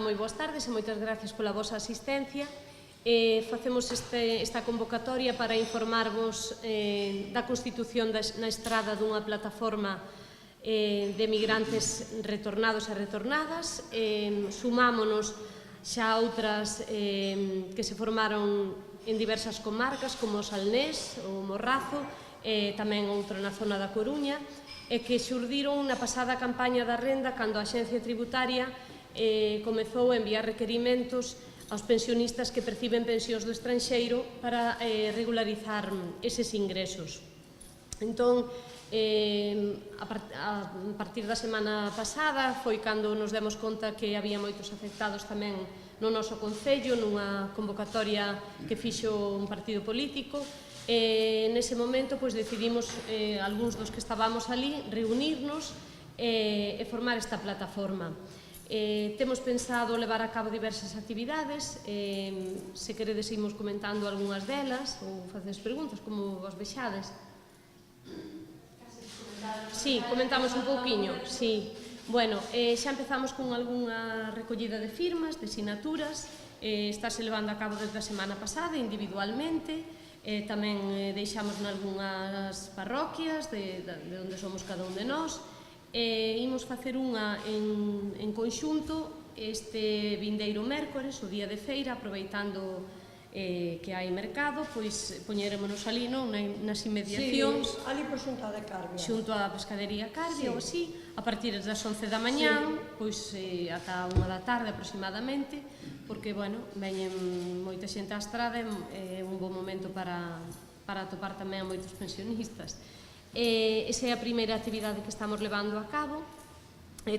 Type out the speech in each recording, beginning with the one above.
Moi boas tardes e moitas gracias pola vosa asistencia. Facemos esta convocatoria para informarvos da constitución na Estrada dunha plataforma de migrantes retornados e retornadas. Sumámonos xa a outras que se formaron en diversas comarcas como o Salnés, o Morrazo, tamén outra na zona da Coruña, e que xurdiron na pasada campaña da renda cando a Axencia Tributaria comezou a enviar requerimentos aos pensionistas que perciben pensións do estranxeiro para regularizar eses ingresos. Entón, a partir da semana pasada foi cando nos demos conta que había moitos afectados tamén no noso concello, nunha convocatoria que fixo un partido político. Nese momento decidimos, algúns dos que estábamos ali, reunirnos e formar esta plataforma. Temos pensado levar a cabo diversas actividades, se queredes imos comentando algunhas delas ou facedes preguntas, como vos vexades. Sí, comentamos un pouquiño, sí. Bueno, xa empezamos con algunha recollida de firmas, de sinaturas, estáse levando a cabo desde a semana pasada individualmente, tamén deixamos nalgúnas parroquias de onde somos cada un de nós. Imos facer unha en conxunto este vindeiro mércores, o día de feira, aproveitando que hai mercado, pois poñéremonos ali nas inmediacións. Sí, ali por xunto a Carbia. Xunto á pescadería Carbia, ou así, a partir das 11 da mañán, pois ata 1 da tarde aproximadamente, porque, bueno, veñen moita xente á estrada e é un bon momento para atopar tamén a moitos pensionistas. Esa é a primeira actividade que estamos levando a cabo.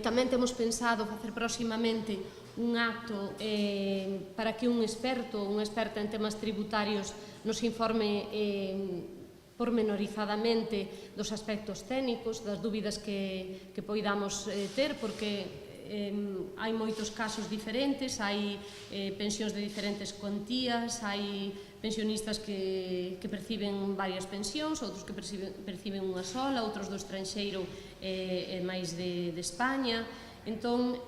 Tamén temos pensado facer próximamente un acto para que un experto ou unha experta en temas tributarios nos informe pormenorizadamente dos aspectos técnicos, das dúbidas que poidamos ter, porque hai moitos casos diferentes, hai pensións de diferentes cuantías, hai pensionistas que perciben varias pensións, outros que perciben unha sola, outros do estranxeiro e máis de España. Entón,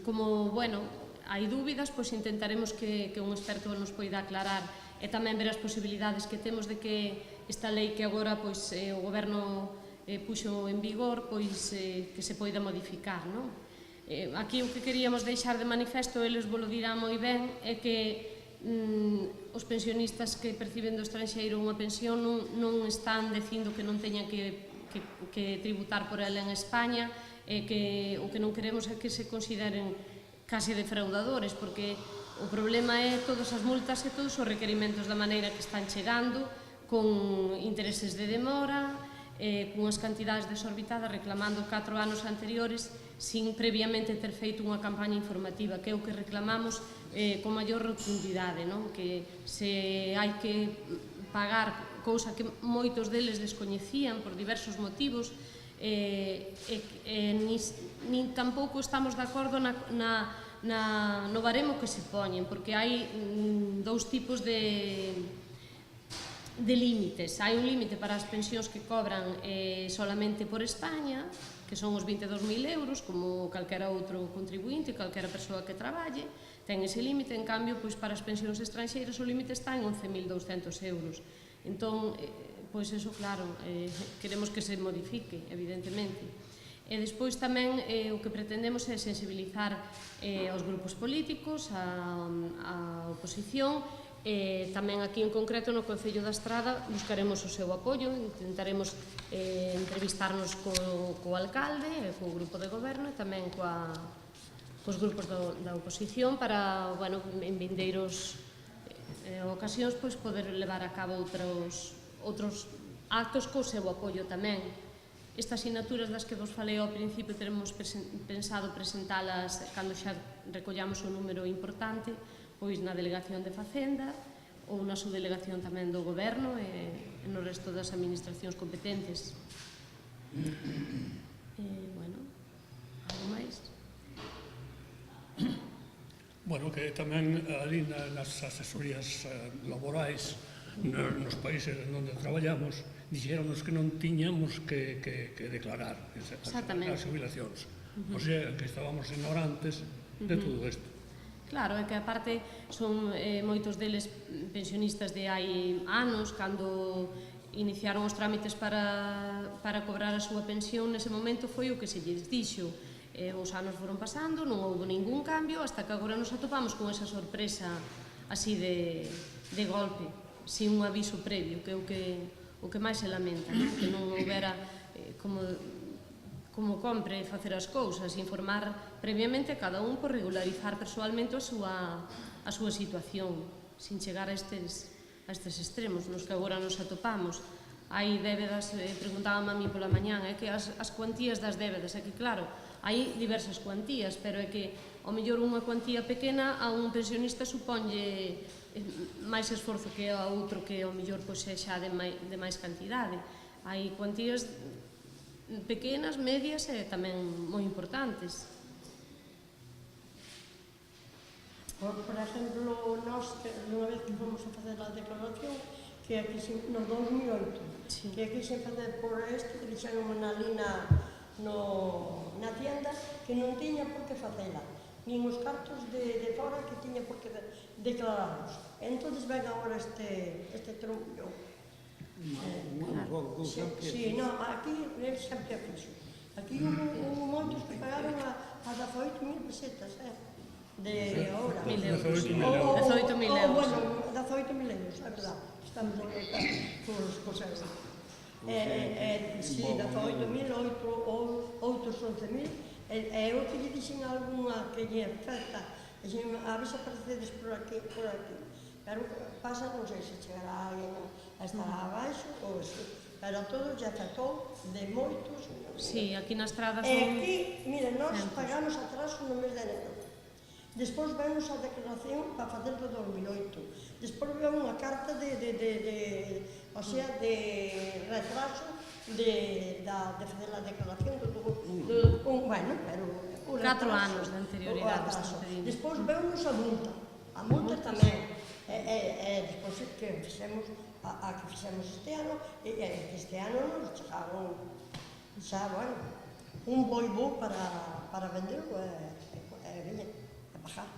como, bueno, hai dúbidas, pois intentaremos que un experto nos poida aclarar e tamén ver as posibilidades que temos de que esta lei que agora o Goberno puxo en vigor, pois que se poida modificar, non? Aquí o que queríamos deixar de manifesto, eles vos lo dirán moi ben, é que os pensionistas que perciben do estranxeiro unha pensión non están dicindo que non teñan que tributar por ela en España, e que o que non queremos é que se consideren case defraudadores, porque o problema é todas as multas e todos os requerimentos da maneira que están chegando, con intereses de demora, cunhas cantidades desorbitadas, reclamando 4 anos anteriores sin previamente ter feito unha campaña informativa, que é o que reclamamos con maior rotundidade, que se hai que pagar cousa que moitos deles descoñecían por diversos motivos, nin tampouco estamos de acordo no baremo que se poñen, porque hai dous tipos de límites. Hai un límite para as pensións que cobran solamente por España, que son os 22.000 euros, como calquera outro contribuinte, calquera persoa que traballe, ten ese límite. En cambio, para as pensións estranxeiras o límite está en 11.200 euros. Entón, pois eso, claro, queremos que se modifique, evidentemente. E despois tamén o que pretendemos é sensibilizar aos grupos políticos, a oposición. Tamén aquí en concreto no Concello da Estrada buscaremos o seu apoio, intentaremos entrevistarnos co alcalde, co grupo de goberno e tamén cos grupos da oposición para, bueno, en vindeiros ocasións poder levar a cabo outros actos co seu apoio tamén. Estas sinaturas das que vos falei ao principio teremos pensado presentalas cando xa recollamos un número importante, pois na Delegación de Facenda ou na subdelegación tamén do Goberno e no resto das administracións competentes. Bueno, algo máis? Bueno, que tamén ali nas asesorías laborais nos países onde traballamos dixéronos que non tiñamos que declarar as jubilacións. O sea, que estábamos ignorantes de todo isto. Claro, é que aparte son moitos deles pensionistas de hai anos, cando iniciaron os trámites para cobrar a súa pensión, nese momento foi o que se lles dixo. Os anos foron pasando, non houve ningún cambio, hasta que agora nos atopamos con esa sorpresa así de golpe, sin un aviso previo, que é o que máis se lamenta, que non houbera como compre facer as cousas, informar previamente a cada un por regularizar persoalmente a súa situación, sin chegar a estes extremos nos que agora nos atopamos. Hai débedas, preguntábame a mí pola mañán, é que as cuantías das débedas, é que claro, hai diversas cuantías, pero é que ao mellor unha cuantía pequena a un pensionista suponlle máis esforzo que a outro que ao mellor xa de máis cantidade. Hai cuantías pequenas, medias e tamén moi importantes. Por exemplo, nós, unha vez que fomos a fazer a declaración, que aquí no 2008, que aquí se facer por isto, que dixeron ali na tienda, que non tiña por que facela, nin os cartos de fora que tiña por que declararlos. Entón, ven agora este trombollo. Sí, non, aquí sempre a fixo. Aquí hubo moitos que pagaron a 18.000 pesetas, de ahora. 18.000 euros. Bueno, 18.000 euros, é verdad. Estamos a contar por os cosas. Sí, 18.000, outros 11.000. E eu que lle dixen algunha que lle oferta, a ver se aparecedes por aquí. Pero pasa, non sei se chegará alguén a estar abaixo ou se... Pero todo ya afectou de moitos. Sí, aquí na estrada son... E aquí, mire, nós pagamos atraso no mes de enero. Despois vemos a declaración para facer do 2008. Despois vemos unha carta de retraso de facer a declaración do bueno, pero... 4 anos de anterioridade están pedindo. Despois vemos a multa tamén. Despois que fixemos a que fixemos este ano, e este ano nos chegaron xa, bueno, un boibú para venderlo e pagar.